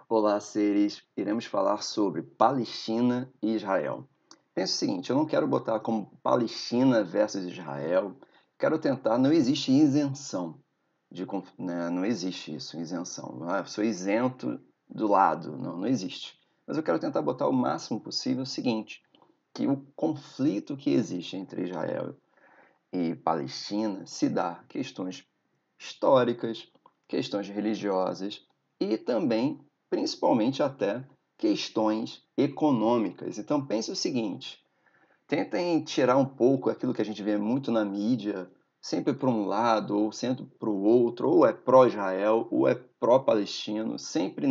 Olá, seres. Iremos falar sobre Palestina e Israel. Pensa o seguinte, eu não quero botar como Palestina versus Israel. Quero tentar, não existe isenção né? Não existe isso, isenção. Ah, sou isento do lado. Não, não existe. Mas eu quero tentar botar o máximo possível o seguinte, que o conflito que existe entre Israel e Palestina se dá questões históricas, questões religiosas e também, principalmente até, questões econômicas. Então pense o seguinte, tentem tirar um pouco aquilo que a gente vê muito na mídia, sempre para um lado ou sempre para o outro, ou é pró-Israel ou é pró-palestino, sempre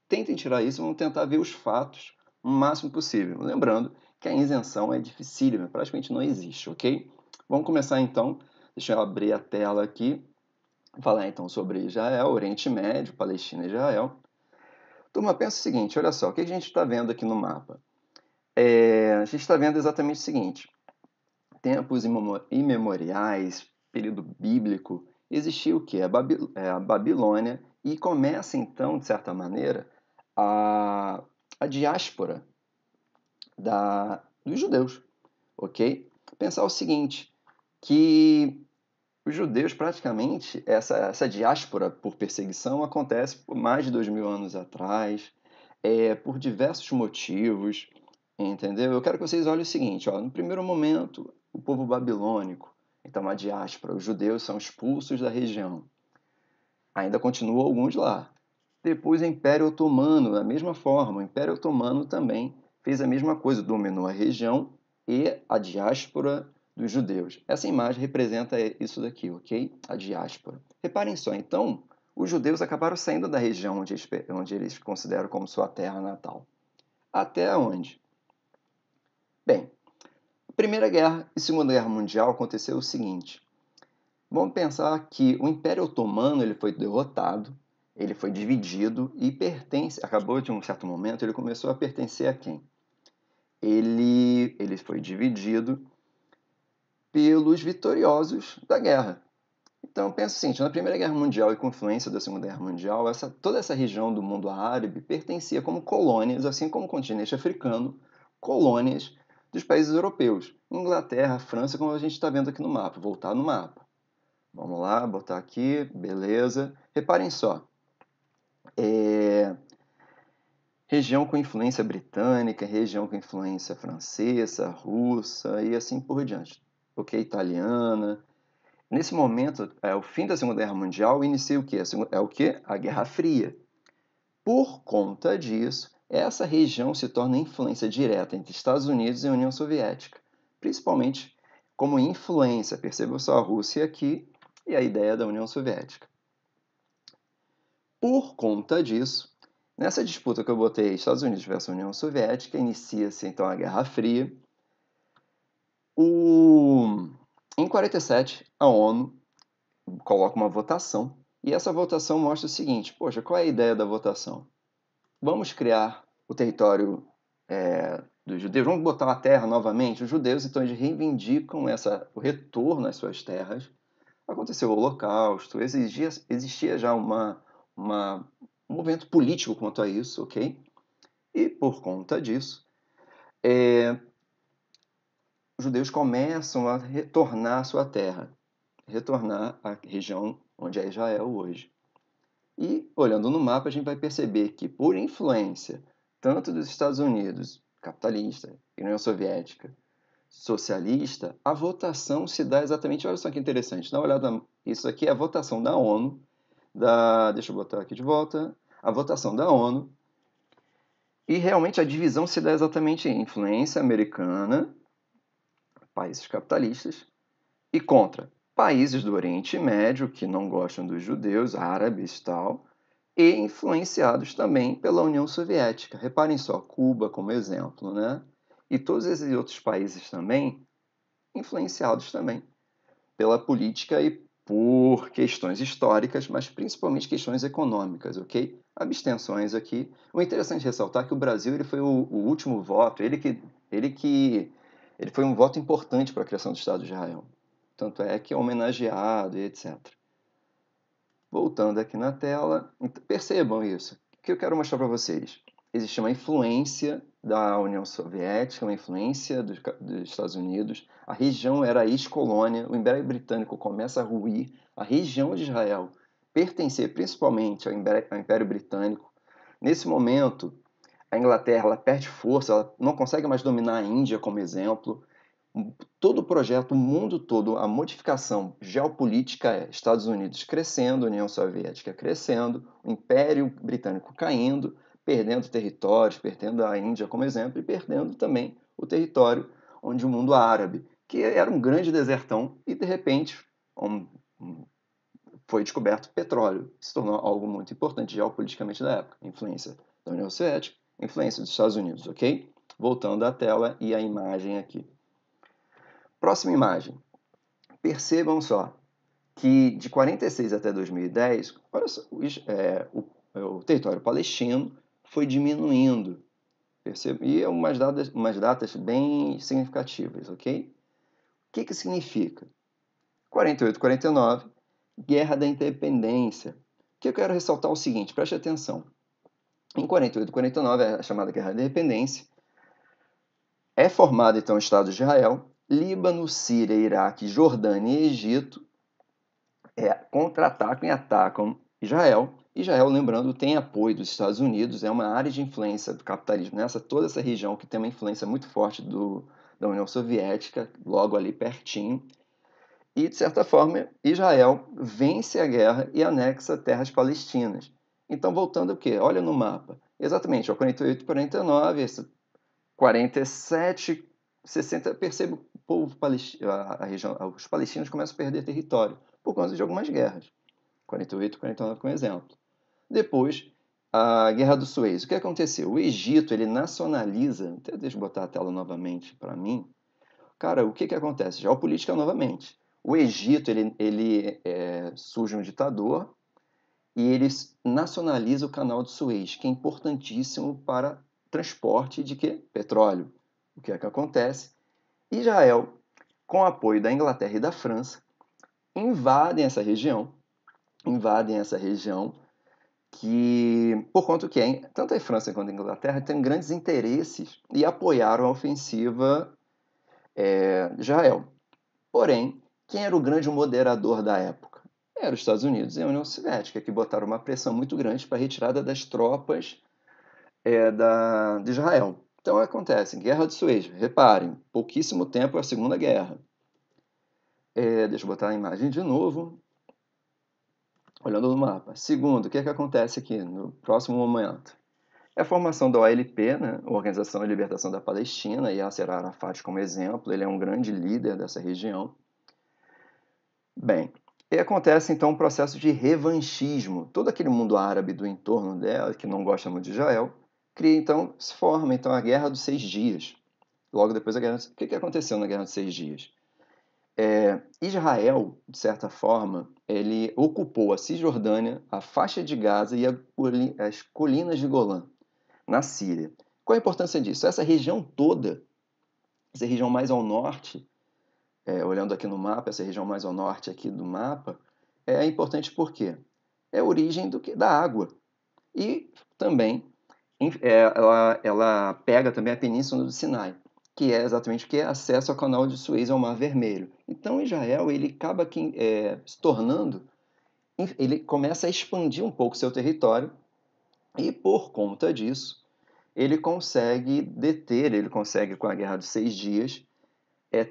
tentem tirar isso, vamos tentar ver os fatos o máximo possível. Lembrando que a isenção é dificílima, praticamente não existe, ok? Vamos começar então, deixa eu abrir a tela aqui, falar então sobre Israel, Oriente Médio, Palestina e Israel. Turma, pensa o seguinte, olha só, o que a gente está vendo aqui no mapa? A gente está vendo exatamente o seguinte, tempos imemoriais, período bíblico, existia o que? A Babilônia, e começa então, de certa maneira, a diáspora dos judeus, ok? Pensar o seguinte, que os judeus praticamente, essa diáspora por perseguição acontece por mais de 2000 anos atrás, por diversos motivos, entendeu? Eu quero que vocês olhem o seguinte, ó, no primeiro momento, o povo babilônico, então a diáspora, os judeus são expulsos da região. Ainda continuam alguns lá. Depois o Império Otomano, da mesma forma, o Império Otomano também fez a mesma coisa, dominou a região e a diáspora dos judeus. Essa imagem representa isso daqui, ok? A diáspora. Reparem só, então, os judeus acabaram saindo da região onde eles consideram como sua terra natal. Até onde? Bem, Primeira Guerra e Segunda Guerra Mundial aconteceu o seguinte. Vamos pensar que o Império Otomano ele foi derrotado, ele foi dividido e acabou de um certo momento, ele começou a pertencer a quem? Ele foi dividido pelos vitoriosos da guerra. Então, pensa o seguinte, na Primeira Guerra Mundial e com influência da Segunda Guerra Mundial, toda essa região do mundo árabe pertencia como colônias, assim como o continente africano, colônias dos países europeus. Inglaterra, França, como a gente está vendo aqui no mapa. Voltar no mapa. Vamos lá, botar aqui, beleza. Reparem só, região com influência britânica, região com influência francesa, russa e assim por diante. Ok, italiana. Nesse momento, o fim da Segunda Guerra Mundial inicia o quê? O quê? A Guerra Fria. Por conta disso, essa região se torna influência direta entre Estados Unidos e União Soviética, principalmente como influência, perceba só a Rússia aqui e a ideia da União Soviética. Por conta disso, nessa disputa que eu botei Estados Unidos versus União Soviética, inicia-se então a Guerra Fria. Em 47, a ONU coloca uma votação, e essa votação mostra o seguinte, poxa, qual é a ideia da votação? Vamos criar o território dos judeus, vamos botar a terra novamente. Os judeus, então, eles reivindicam o retorno às suas terras. Aconteceu o Holocausto, existia já um movimento político quanto a isso, ok? E por conta disso, os judeus começam a retornar à sua terra, retornar à região onde é Israel hoje. E, olhando no mapa, a gente vai perceber que, por influência tanto dos Estados Unidos, capitalista, e União Soviética, socialista, a votação se dá exatamente, olha só que interessante, dá uma olhada, isso aqui é a votação da ONU, deixa eu botar aqui de volta, a votação da ONU, e realmente a divisão se dá exatamente em influência americana, países capitalistas, e contra países do Oriente Médio, que não gostam dos judeus, árabes e tal, e influenciados também pela União Soviética. Reparem só, Cuba como exemplo, né? E todos esses outros países também influenciados também pela política e por questões históricas, mas principalmente questões econômicas, ok? Abstenções aqui. O interessante é ressaltar que o Brasil ele foi o último voto, ele foi um voto importante para a criação do Estado de Israel. Tanto é que é homenageado e etc. Voltando aqui na tela, percebam isso. que eu quero mostrar para vocês? Existe uma influência da União Soviética, uma influência dos Estados Unidos. A região era ex-colônia, o Império Britânico começa a ruir, a região de Israel pertencer principalmente ao Império Britânico. Nesse momento, a Inglaterra ela perde força, ela não consegue mais dominar a Índia, como exemplo. Todo o projeto, o mundo todo, a modificação geopolítica é Estados Unidos crescendo, União Soviética crescendo, o Império Britânico caindo, perdendo territórios, perdendo a Índia como exemplo, e perdendo também o território onde o mundo árabe, que era um grande desertão, e de repente foi descoberto petróleo, se tornou algo muito importante geopoliticamente da época, influência da União Soviética, influência dos Estados Unidos, ok? Voltando à tela e à imagem aqui. Próxima imagem. Percebam só que de 46 até 2010, olha só, o território palestino foi diminuindo. Percebe? E umas datas bem significativas, ok? O que significa? 48, 49, Guerra da Independência. O que eu quero ressaltar é o seguinte, preste atenção. Em 48 e 49, a chamada Guerra da Independência, é formado então o Estado de Israel, Líbano, Síria, Iraque, Jordânia e Egito contra-atacam e atacam Israel. Israel, lembrando, tem apoio dos Estados Unidos, é uma área de influência do capitalismo toda essa região que tem uma influência muito forte da União Soviética, logo ali pertinho. E, de certa forma, Israel vence a guerra e anexa terras palestinas. Então, voltando o quê? Olha no mapa. Exatamente, ó, 48, 49, 47, 60, perceba o povo palestino, a região, os palestinos começam a perder território por conta de algumas guerras. 48, 49 como exemplo. Depois, a Guerra do Suez. O que aconteceu? O Egito, ele nacionaliza... Até deixa eu botar a tela novamente para mim. Cara, o que acontece? Geopolítica novamente. O Egito, ele surge um ditador e ele nacionaliza o canal de Suez, que é importantíssimo para transporte de quê? Petróleo. O que é que acontece? Israel, com apoio da Inglaterra e da França, invadem essa região que, por conta que tanto a França quanto a Inglaterra têm grandes interesses e apoiaram a ofensiva de Israel. Porém, quem era o grande moderador da época? Eram os Estados Unidos e a União Soviética, que botaram uma pressão muito grande para a retirada das tropas de Israel. Então acontece, Guerra de Suez, reparem, pouquíssimo tempo a Segunda Guerra. Deixa eu botar a imagem de novo, olhando no mapa. Segundo, o que acontece aqui no próximo momento? É a formação da OLP, né, Organização de Libertação da Palestina, e Yasser Arafat como exemplo, ele é um grande líder dessa região. Bem, e acontece então um processo de revanchismo. Todo aquele mundo árabe do entorno dela, que não gosta muito de Israel, se forma então a Guerra dos 6 Dias. Logo depois da Guerra... O que aconteceu na Guerra dos 6 Dias? Israel, de certa forma, ele ocupou a Cisjordânia, a faixa de Gaza e as colinas de Golã, na Síria. Qual a importância disso? Essa região toda, essa região mais ao norte, olhando aqui no mapa, essa região mais ao norte aqui do mapa, é importante porque é a origem da água. E também ela pega também a Península do Sinai, que é exatamente o que é acesso ao canal de Suez ao Mar Vermelho. Então Israel ele acaba se tornando, ele começa a expandir um pouco seu território e por conta disso ele consegue com a Guerra dos 6 Dias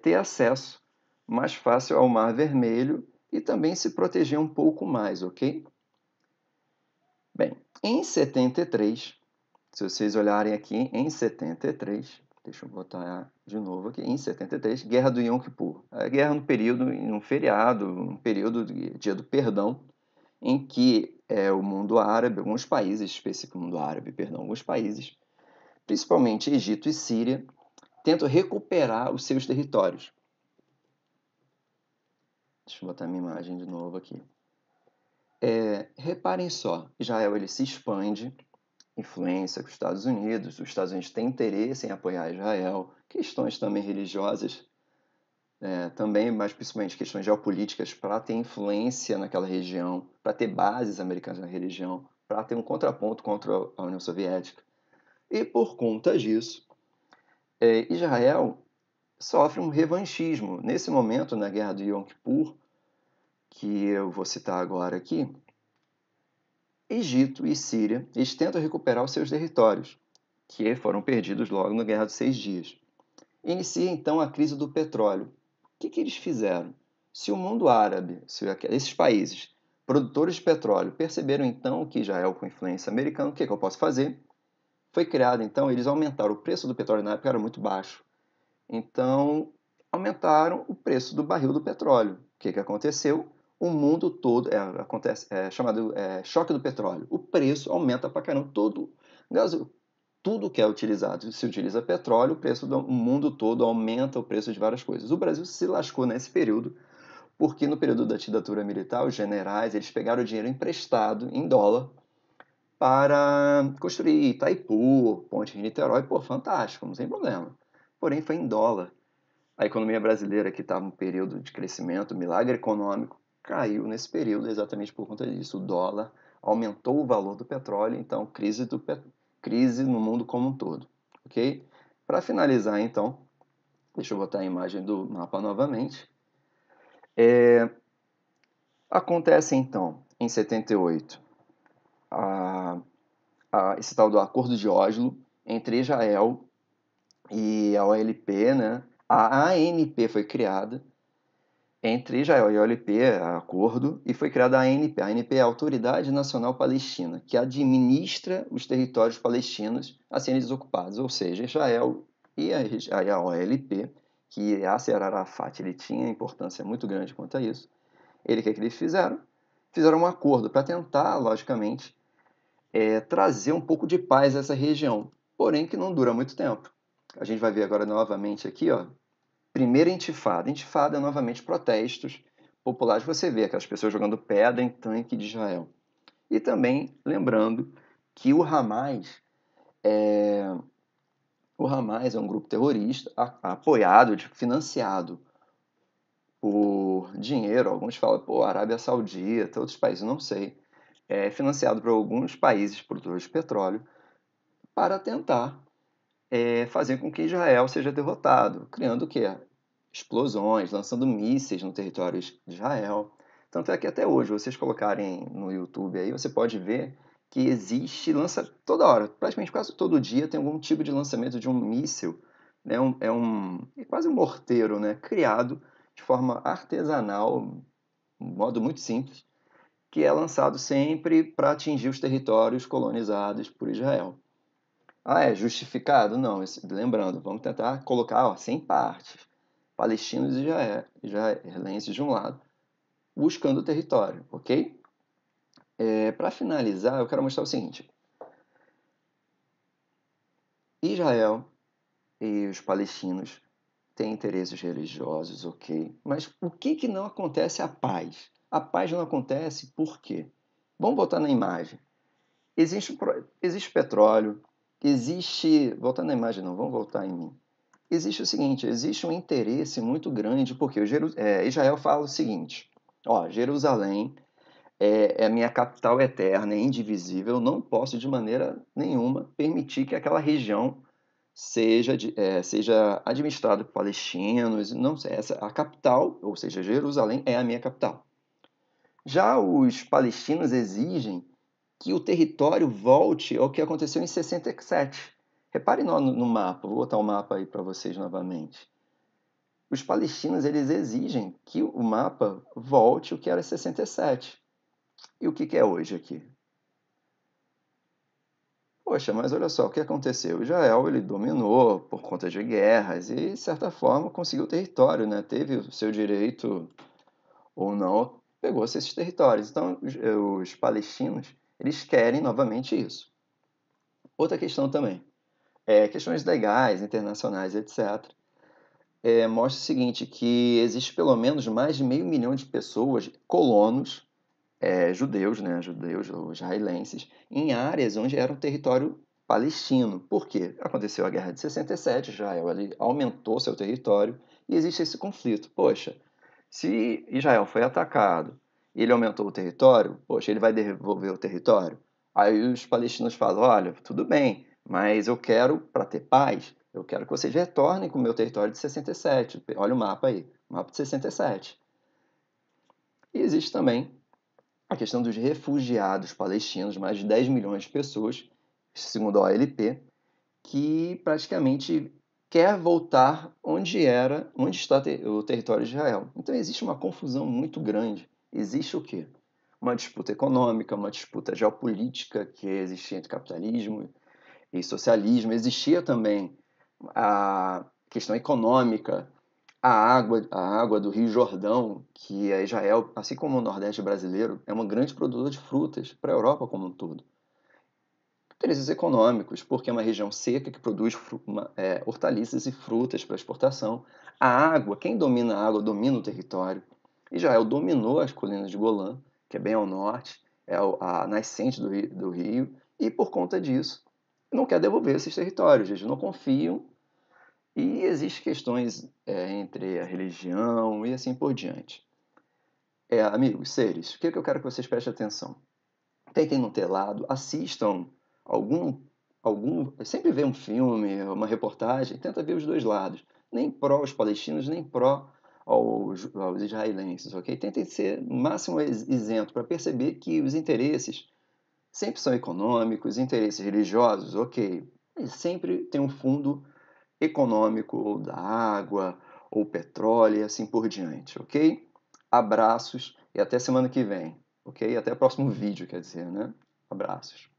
ter acesso mais fácil ao Mar Vermelho e também se proteger um pouco mais, ok? Bem, em 73, se vocês olharem aqui, em 73, deixa eu botar de novo aqui, em 73, Guerra do Yom Kippur. A guerra em um feriado, um período de Dia do Perdão, em que o mundo árabe, alguns países, específico mundo árabe, perdão, alguns países, principalmente Egito e Síria, tentam recuperar os seus territórios. Deixa eu botar minha imagem de novo aqui. Reparem só, Israel ele se expande, influência com os Estados Unidos têm interesse em apoiar Israel, questões também religiosas, também, mas principalmente questões geopolíticas, para ter influência naquela região, para ter bases americanas na região, para ter um contraponto contra a União Soviética. E por conta disso, Israel sofre um revanchismo. Nesse momento, na Guerra do Yom Kippur, que eu vou citar agora aqui, Egito e Síria, eles tentam recuperar os seus territórios, que foram perdidos logo na Guerra dos 6 Dias. Inicia então a crise do petróleo. O que eles fizeram? Se o mundo árabe, se esses países produtores de petróleo perceberam então que Israel com influência americana, o que eu posso fazer? Foi criado então, eles aumentaram o preço do petróleo na época, era muito baixo. Então, aumentaram o preço do barril do petróleo. O que aconteceu? O mundo todo, acontece chamado choque do petróleo. O preço aumenta para caramba, tudo que é utilizado, se utiliza petróleo, o preço do mundo todo aumenta o preço de várias coisas. O Brasil se lascou nesse período, porque no período da ditadura militar, os generais, eles pegaram o dinheiro emprestado em dólar para construir Itaipu, Ponte Rio-Niterói, pô, fantástico, não tem problema. Porém, foi em dólar. A economia brasileira, que estava em um período de crescimento, milagre econômico, caiu nesse período exatamente por conta disso. O dólar aumentou o valor do petróleo, então crise no mundo como um todo. Ok? Para finalizar, então, deixa eu botar a imagem do mapa novamente. Acontece, então, em 78, esse tal do Acordo de Oslo entre Israel e a OLP, né? A ANP foi criada entre Israel e a OLP, acordo, e foi criada a ANP. A ANP é a Autoridade Nacional Palestina, que administra os territórios palestinos a serem desocupados, ou seja, Israel e a OLP, que Yasser Arafat ele tinha importância muito grande quanto a isso. O que eles fizeram? Fizeram um acordo para tentar, logicamente, trazer um pouco de paz a essa região, porém que não dura muito tempo. A gente vai ver agora novamente aqui, ó, primeira intifada. Intifada é novamente protestos populares. Você vê aquelas pessoas jogando pedra em tanque de Israel. E também lembrando que o Hamas é um grupo terrorista apoiado, financiado por dinheiro. Alguns falam, pô, Arábia Saudita, outros países, não sei. É financiado por alguns países produtores de petróleo para tentar fazer com que Israel seja derrotado, criando o quê? Explosões, lançando mísseis no território de Israel. Tanto é que até hoje, vocês colocarem no YouTube aí, você pode ver que lança toda hora, praticamente quase todo dia tem algum tipo de lançamento de um míssil, né? É quase um morteiro, né? Criado de forma artesanal, um modo muito simples, que é lançado sempre para atingir os territórios colonizados por Israel. Ah, é justificado? Não, lembrando, vamos tentar colocar 100 partes. Palestinos e israelenses de um lado, buscando o território, ok? Para finalizar, eu quero mostrar o seguinte. Israel e os palestinos têm interesses religiosos, ok? Mas o que não acontece? A paz. A paz não acontece por quê? Vamos voltar na imagem. Existe petróleo, existe... Voltar na imagem não, vamos voltar em mim. Existe o seguinte, existe um interesse muito grande, porque Israel fala o seguinte, ó, Jerusalém é a minha capital eterna, é indivisível, eu não posso de maneira nenhuma permitir que aquela região seja administrada por palestinos, não sei, a capital, ou seja, Jerusalém é a minha capital. Já os palestinos exigem que o território volte ao que aconteceu em 67. Reparem no mapa, vou botar o mapa aí para vocês novamente. Os palestinos eles exigem que o mapa volte o que era 67. E o que é hoje aqui? Poxa, mas olha só, o que aconteceu? Israel ele dominou por conta de guerras e, de certa forma, conseguiu território, né? Teve o seu direito ou não, pegou-se esses territórios. Então, os palestinos, eles querem novamente isso. Outra questão também, questões legais, internacionais, etc. Mostra o seguinte, que existe pelo menos mais de 500 mil de pessoas, colonos, judeus, né, judeus ou israelenses, em áreas onde era um território palestino. Por quê? Aconteceu a Guerra de 67, Israel ele aumentou seu território e existe esse conflito. Poxa, se Israel foi atacado e ele aumentou o território, poxa, ele vai devolver o território? Aí os palestinos falam: olha, tudo bem, mas eu quero, para ter paz, eu quero que vocês retornem com o meu território de 67. Olha o mapa aí, mapa de 67. E existe também a questão dos refugiados palestinos, mais de 10 milhões de pessoas, segundo a OLP, que praticamente quer voltar onde está o território de Israel. Então existe uma confusão muito grande. Existe o quê? Uma disputa econômica, uma disputa geopolítica que existia entre capitalismo e socialismo. Existia também a questão econômica, a água do Rio Jordão, que é Israel, assim como o Nordeste brasileiro, é uma grande produtora de frutas para a Europa como um todo. Interesses econômicos, porque é uma região seca que produz hortaliças e frutas para exportação. A água, quem domina a água domina o território. Israel dominou as colinas de Golã, que é bem ao norte, é a nascente do rio, e por conta disso não quer devolver esses territórios, eles não confiam, e existem questões entre a religião e assim por diante. Amigos, seres, o que eu quero que vocês prestem atenção? Tentem não ter lado, assistam algum, sempre vê um filme, uma reportagem, tenta ver os dois lados, nem pró os palestinos, nem pró aos israelenses, ok? Tentem ser no máximo isento para perceber que os interesses sempre são econômicos, interesses religiosos, ok? E sempre tem um fundo econômico, ou da água, ou petróleo e assim por diante, ok? Abraços e até semana que vem, ok? Até o próximo vídeo, quer dizer, né? Abraços.